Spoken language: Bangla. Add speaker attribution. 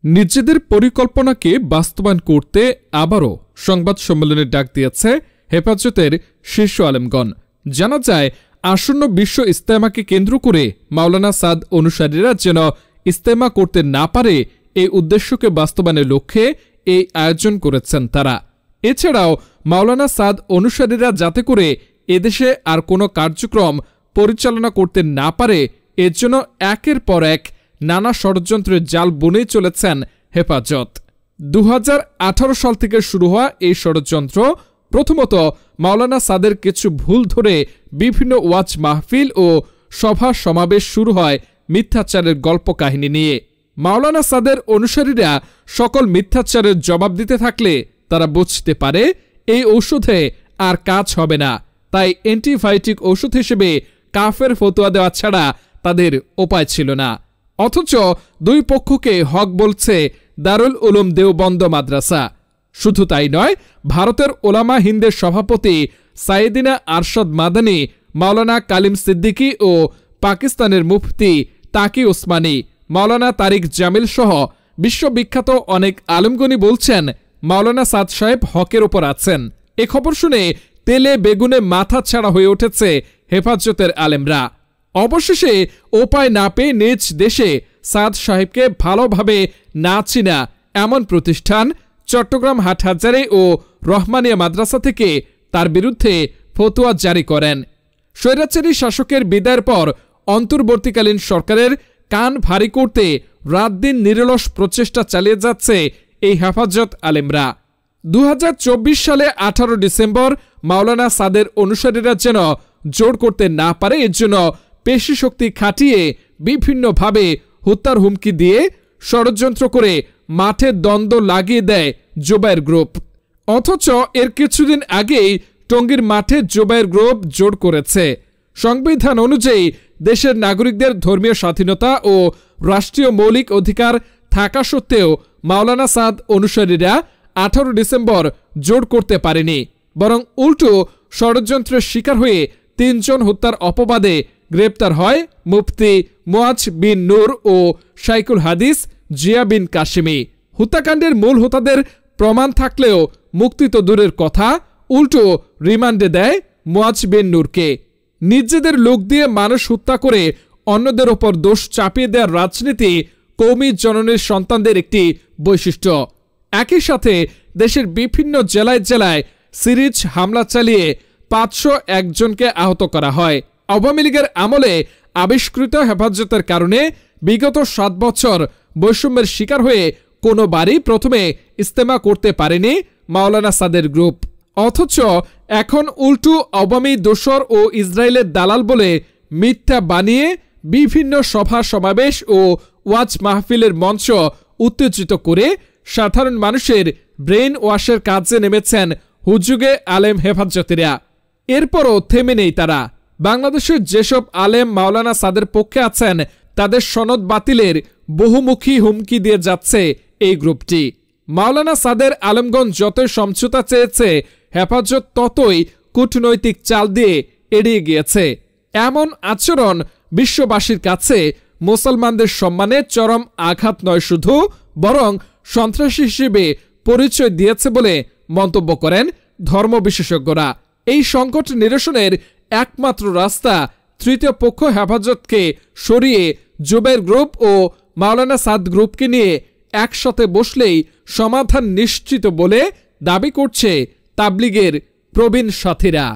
Speaker 1: নিজেদের পরিকল্পনাকে বাস্তবায়ন করতে আবারও সংবাদ সম্মেলনের ডাক দিয়েছে হেফাজতের শীর্ষ আলেমগণ। জানা যায়, আসন্ন বিশ্ব ইজতেমাকে কেন্দ্র করে মাওলানা সাদ অনুসারীরা যেন ইজতেমা করতে না পারে, এই উদ্দেশ্যকে বাস্তবায়নের লক্ষ্যে এই আয়োজন করেছেন তারা। এছাড়াও মাওলানা সাদ অনুসারীরা যাতে করে এদেশে আর কোনো কার্যক্রম পরিচালনা করতে না পারে, এর জন্য একের পর এক নানা ষড়যন্ত্রের জাল বুনেই চলেছেন হেফাজত। 2018 সাল থেকে শুরু হওয়া এই ষড়যন্ত্র প্রথমত মাওলানা সাদের কিছু ভুল ধরে বিভিন্ন ওয়াজ মাহফিল ও সভা সমাবেশ শুরু হয় মিথ্যাচারের গল্প কাহিনী নিয়ে। মাওলানা সাদের অনুসারীরা সকল মিথ্যাচারের জবাব দিতে থাকলে তারা বুঝতে পারে এই ঔষধে আর কাজ হবে না, তাই অ্যান্টিবায়োটিক ওষুধ হিসেবে কাফের ফতোয়া দেওয়া ছাড়া তাদের উপায় ছিল না। অথচ দুই পক্ষকে হক বলছে দারুল উলুম দেওবন্দ মাদ্রাসা। শুধু তাই নয়, ভারতের ওলামা হিন্দের সভাপতি সাইয়েদিনা আরশাদ মাদানী, মাওলানা কালিম সিদ্দিকী ও পাকিস্তানের মুফতি তাকি উসমানী, মাওলানা তারিক জামিল সহ বিশ্ববিখ্যাত অনেক আলেমগণই বলছেন মাওলানা সাদ সাহেব হকের ওপর আছেন। এ খবর শুনে তেলে বেগুনে মাথা ছাড়া হয়ে উঠেছে হেফাজতের আলেমরা। অবশেষে উপায় না পেয়ে নিজ দেশে সাদ সাহেবকে ভালোভাবে না চিনা এমন প্রতিষ্ঠান চট্টগ্রাম হাটহাজারী ও রহমানিয়া মাদ্রাসা থেকে তার বিরুদ্ধে ফতোয়া জারি করেন। স্বৈরাচারী শাসকের বিদায়ের পর অন্তর্বর্তীকালীন সরকারের কান ভারী করতে রাত দিন নিরলস প্রচেষ্টা চালিয়ে যাচ্ছে এই হেফাজত আলেমরা। 2024 সালে 18 ডিসেম্বর মাওলানা সাদের অনুসারীরা যেন জোর করতে না পারে, এর জন্য পেশি শক্তি খাটিয়ে বিভিন্নভাবে হত্যার হুমকি দিয়ে ষড়যন্ত্র করে মাঠে দ্বন্দ্ব লাগিয়ে দেয় জোবায়ের গ্রুপ। অথচ এর কিছুদিন আগেই টঙ্গীর মাঠে জোবায়ের গ্রুপ জোর করেছে। সংবিধান অনুযায়ী দেশের নাগরিকদের ধর্মীয় স্বাধীনতা ও রাষ্ট্রীয় মৌলিক অধিকার থাকা সত্ত্বেও মাওলানা সাদ অনুসারীরা 18 ডিসেম্বর জোর করতে পারেনি, বরং উল্টো ষড়যন্ত্রের শিকার হয়ে 3 জন হত্যার অপবাদে গ্রেপ্তার হয় মুফতি মুয়াজ বিন নূর ও শাইখুল হাদিস জিয়া বিন কাশিমি। হত্যাকাণ্ডের মূল হোতাদের প্রমাণ থাকলেও মুক্তি তো দূরের কথা, উল্টো রিমান্ডে দেয় মুয়াজ বিন নূরকে। নিজেদের লোক দিয়ে মানুষ হত্যা করে অন্যদের ওপর দোষ চাপিয়ে দেওয়ার রাজনীতি কওমি জননীর সন্তানদের একটি বৈশিষ্ট্য। একই সাথে দেশের বিভিন্ন জেলায় জেলায় সিরিজ হামলা চালিয়ে 501 জনকে আহত করা হয়। আওয়ামী লীগের আমলে আবিষ্কৃত হেফাজতের কারণে বিগত 7 বছর বৈষম্যের শিকার হয়ে কোনোবারই প্রথমে ইজতেমা করতে পারেনি মাওলানা সাদের গ্রুপ। অথচ এখন উল্টো আওয়ামী দোসর ও ইসরায়েলের দালাল বলে মিথ্যা বানিয়ে বিভিন্ন সভা সমাবেশ ও ওয়াজ মাহফিলের মঞ্চ উত্তেজিত করে সাধারণ মানুষের ব্রেন ওয়াশের কাজে নেমেছেন হুজুগে আলেম হেফাজতেরা। এরপরও থেমে নেই তারা। বাংলাদেশের যেসব আলেম মাওলানা সাদের পক্ষে আছেন তাদের সনদ বাতিলের বহুমুখী হুমকি দিয়ে যাচ্ছে এই গ্রুপটি। মাওলানা সাদের আলেমগণ যতই সমঝোতা চেয়েছে, হেফাজত ততই কূটনৈতিক চাল দিয়ে এড়িয়ে গিয়েছে। এমন আচরণ বিশ্ববাসীর কাছে মুসলমানদের সম্মানে চরম আঘাত নয় শুধু, বরং সন্ত্রাসী হিসেবে পরিচয় দিয়েছে বলে মন্তব্য করেন ধর্ম বিশেষজ্ঞরা। এই সংকট নিরসনের একমাত্র রাস্তা তৃতীয় পক্ষ হেফাজতকে সরিয়ে জোবায়ের গ্রুপ ও মাওলানা সাদ গ্রুপকে নিয়ে একসাথে বসলেই সমাধান নিশ্চিত বলে দাবি করছে তাবলিগের প্রবীণ সাথীরা।